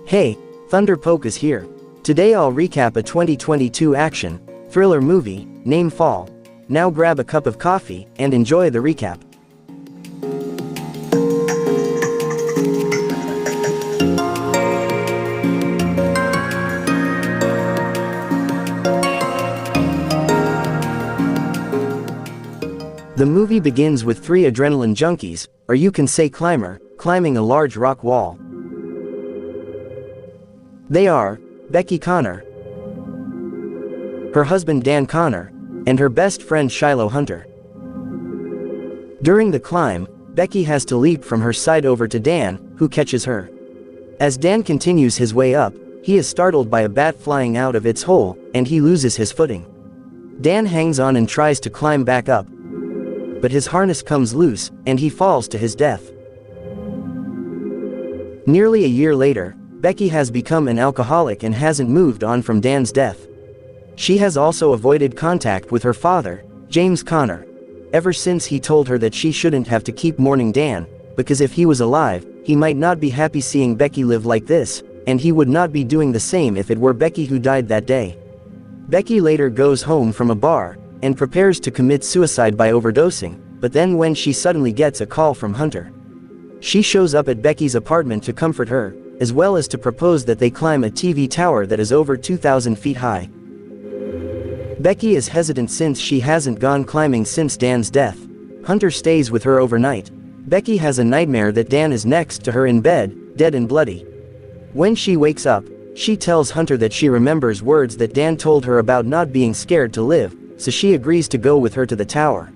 Hey, Thunder Poke is here. Today I'll recap a 2022 action, thriller movie, named Fall. Now grab a cup of coffee, and enjoy the recap. The movie begins with three adrenaline junkies, or you can say climber, climbing a large rock wall. They are Becky Connor, her husband Dan Connor, and her best friend Shiloh Hunter. During the climb, Becky has to leap from her side over to Dan, who catches her. As Dan continues his way up, he is startled by a bat flying out of its hole, and he loses his footing. Dan hangs on and tries to climb back up, but his harness comes loose, and he falls to his death. Nearly a year later, Becky has become an alcoholic and hasn't moved on from Dan's death. She has also avoided contact with her father, James Connor, ever since he told her that she shouldn't have to keep mourning Dan, because if he was alive, he might not be happy seeing Becky live like this, and he would not be doing the same if it were Becky who died that day. Becky later goes home from a bar, and prepares to commit suicide by overdosing, but then when she suddenly gets a call from Hunter. She shows up at Becky's apartment to comfort her, as well as to propose that they climb a TV tower that is over 2,000 feet high. Becky is hesitant since she hasn't gone climbing since Dan's death. Hunter stays with her overnight. Becky has a nightmare that Dan is next to her in bed, dead and bloody. When she wakes up, she tells Hunter that she remembers words that Dan told her about not being scared to live, so she agrees to go with her to the tower.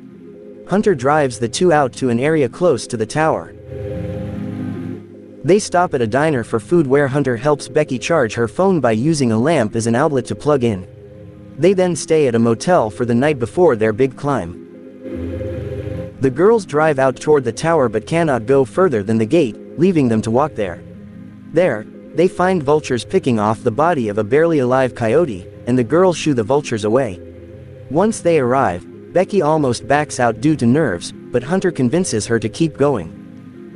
Hunter drives the two out to an area close to the tower. They stop at a diner for food where Hunter helps Becky charge her phone by using a lamp as an outlet to plug in. They then stay at a motel for the night before their big climb. The girls drive out toward the tower but cannot go further than the gate, leaving them to walk there. There, they find vultures picking off the body of a barely alive coyote, and the girls shoo the vultures away. Once they arrive, Becky almost backs out due to nerves, but Hunter convinces her to keep going.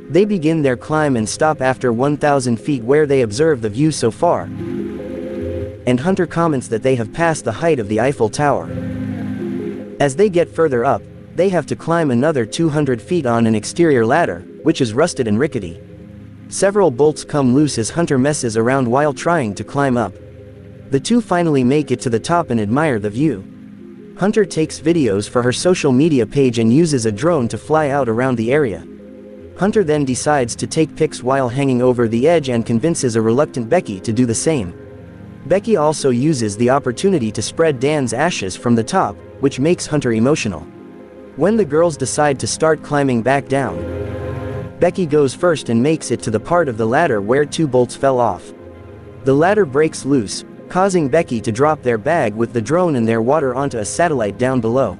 They begin their climb and stop after 1,000 feet where they observe the view so far, and Hunter comments that they have passed the height of the Eiffel Tower. As they get further up, they have to climb another 200 feet on an exterior ladder, which is rusted and rickety. Several bolts come loose as Hunter messes around while trying to climb up. The two finally make it to the top and admire the view. Hunter takes videos for her social media page and uses a drone to fly out around the area. Hunter then decides to take pics while hanging over the edge and convinces a reluctant Becky to do the same. Becky also uses the opportunity to spread Dan's ashes from the top, which makes Hunter emotional. When the girls decide to start climbing back down, Becky goes first and makes it to the part of the ladder where two bolts fell off. The ladder breaks loose, causing Becky to drop their bag with the drone and their water onto a satellite down below.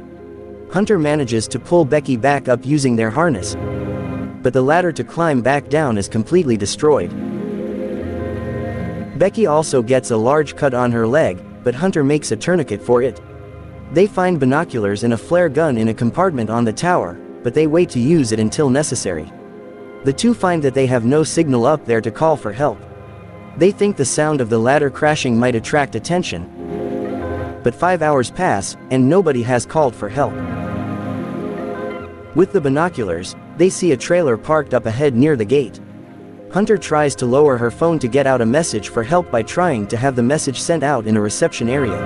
Hunter manages to pull Becky back up using their harness, but the ladder to climb back down is completely destroyed. Becky also gets a large cut on her leg, but Hunter makes a tourniquet for it. They find binoculars and a flare gun in a compartment on the tower, but they wait to use it until necessary. The two find that they have no signal up there to call for help. They think the sound of the ladder crashing might attract attention, but 5 hours pass, and nobody has called for help. With the binoculars, they see a trailer parked up ahead near the gate. Hunter tries to lower her phone to get out a message for help by trying to have the message sent out in a reception area.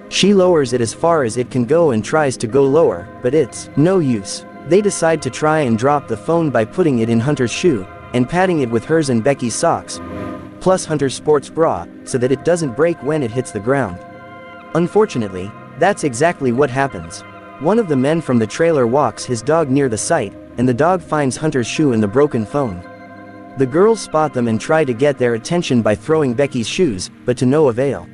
She lowers it as far as it can go and tries to go lower, but it's no use. They decide to try and drop the phone by putting it in Hunter's shoe, and patting it with hers and Becky's socks, plus Hunter's sports bra, so that it doesn't break when it hits the ground. Unfortunately, that's exactly what happens. One of the men from the trailer walks his dog near the site, and the dog finds Hunter's shoe and the broken phone. The girls spot them and try to get their attention by throwing Becky's shoes, but to no avail.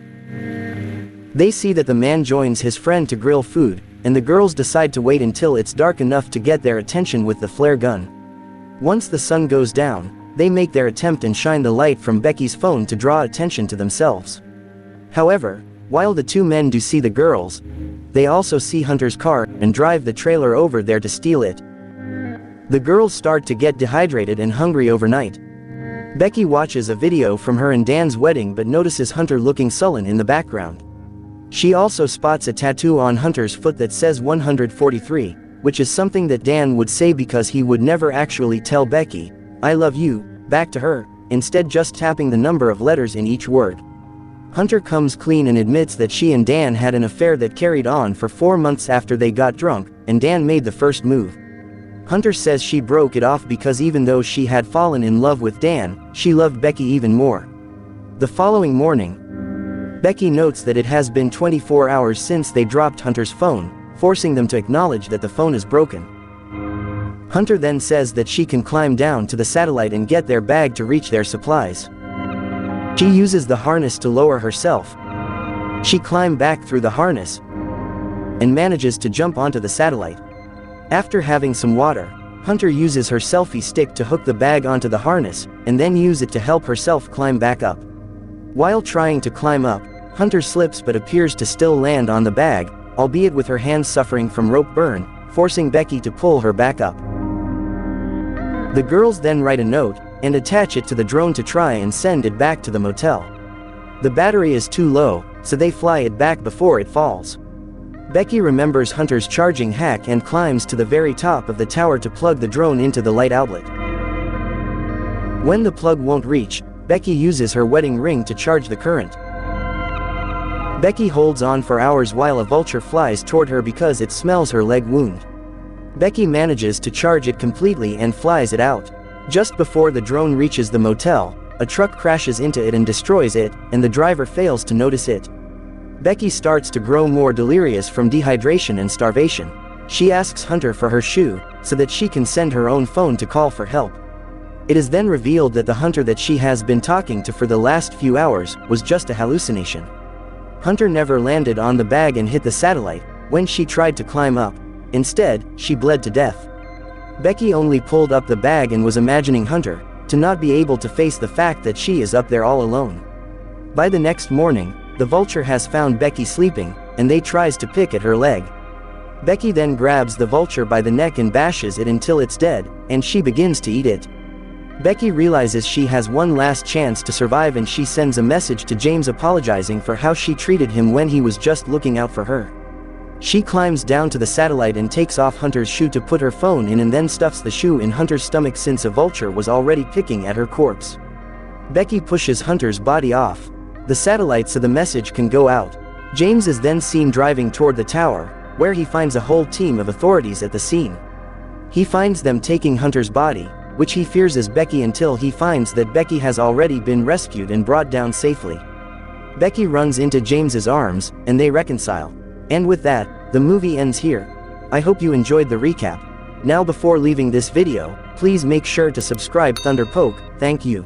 They see that the man joins his friend to grill food, and the girls decide to wait until it's dark enough to get their attention with the flare gun. Once the sun goes down, they make their attempt and shine the light from Becky's phone to draw attention to themselves. However, while the two men do see the girls, they also see Hunter's car and drive the trailer over there to steal it. The girls start to get dehydrated and hungry overnight. Becky watches a video from her and Dan's wedding but notices Hunter looking sullen in the background. She also spots a tattoo on Hunter's foot that says 143, which is something that Dan would say because he would never actually tell Becky, "I love you," back to her, instead just tapping the number of letters in each word. Hunter comes clean and admits that she and Dan had an affair that carried on for 4 months after they got drunk, and Dan made the first move. Hunter says she broke it off because even though she had fallen in love with Dan, she loved Becky even more. The following morning, Becky notes that it has been 24 hours since they dropped Hunter's phone, forcing them to acknowledge that the phone is broken. Hunter then says that she can climb down to the satellite and get their bag to reach their supplies. She uses the harness to lower herself. She climbs back through the harness and manages to jump onto the satellite. After having some water, Hunter uses her selfie stick to hook the bag onto the harness, and then use it to help herself climb back up. While trying to climb up, Hunter slips but appears to still land on the bag, albeit with her hands suffering from rope burn, forcing Becky to pull her back up. The girls then write a note, and attach it to the drone to try and send it back to the motel. The battery is too low, so they fly it back before it falls. Becky remembers Hunter's charging hack and climbs to the very top of the tower to plug the drone into the light outlet. When the plug won't reach, Becky uses her wedding ring to charge the current. Becky holds on for hours while a vulture flies toward her because it smells her leg wound. Becky manages to charge it completely and flies it out. Just before the drone reaches the motel, a truck crashes into it and destroys it, and the driver fails to notice it. Becky starts to grow more delirious from dehydration and starvation. She asks Hunter for her shoe, so that she can send her own phone to call for help. It is then revealed that the Hunter that she has been talking to for the last few hours was just a hallucination. Hunter never landed on the bag and hit the satellite when she tried to climb up. Instead, she bled to death. Becky only pulled up the bag and was imagining Hunter, to not be able to face the fact that she is up there all alone. By the next morning, the vulture has found Becky sleeping, and they tries to pick at her leg. Becky then grabs the vulture by the neck and bashes it until it's dead, and she begins to eat it. Becky realizes she has one last chance to survive and she sends a message to James apologizing for how she treated him when he was just looking out for her. She climbs down to the satellite and takes off Hunter's shoe to put her phone in and then stuffs the shoe in Hunter's stomach since a vulture was already picking at her corpse. Becky pushes Hunter's body off the satellite so the message can go out. James is then seen driving toward the tower, where he finds a whole team of authorities at the scene. He finds them taking Hunter's body, which he fears is Becky until he finds that Becky has already been rescued and brought down safely. Becky runs into James's arms, and they reconcile. And with that, the movie ends here. I hope you enjoyed the recap. Now before leaving this video, please make sure to subscribe Thunder Poke, thank you.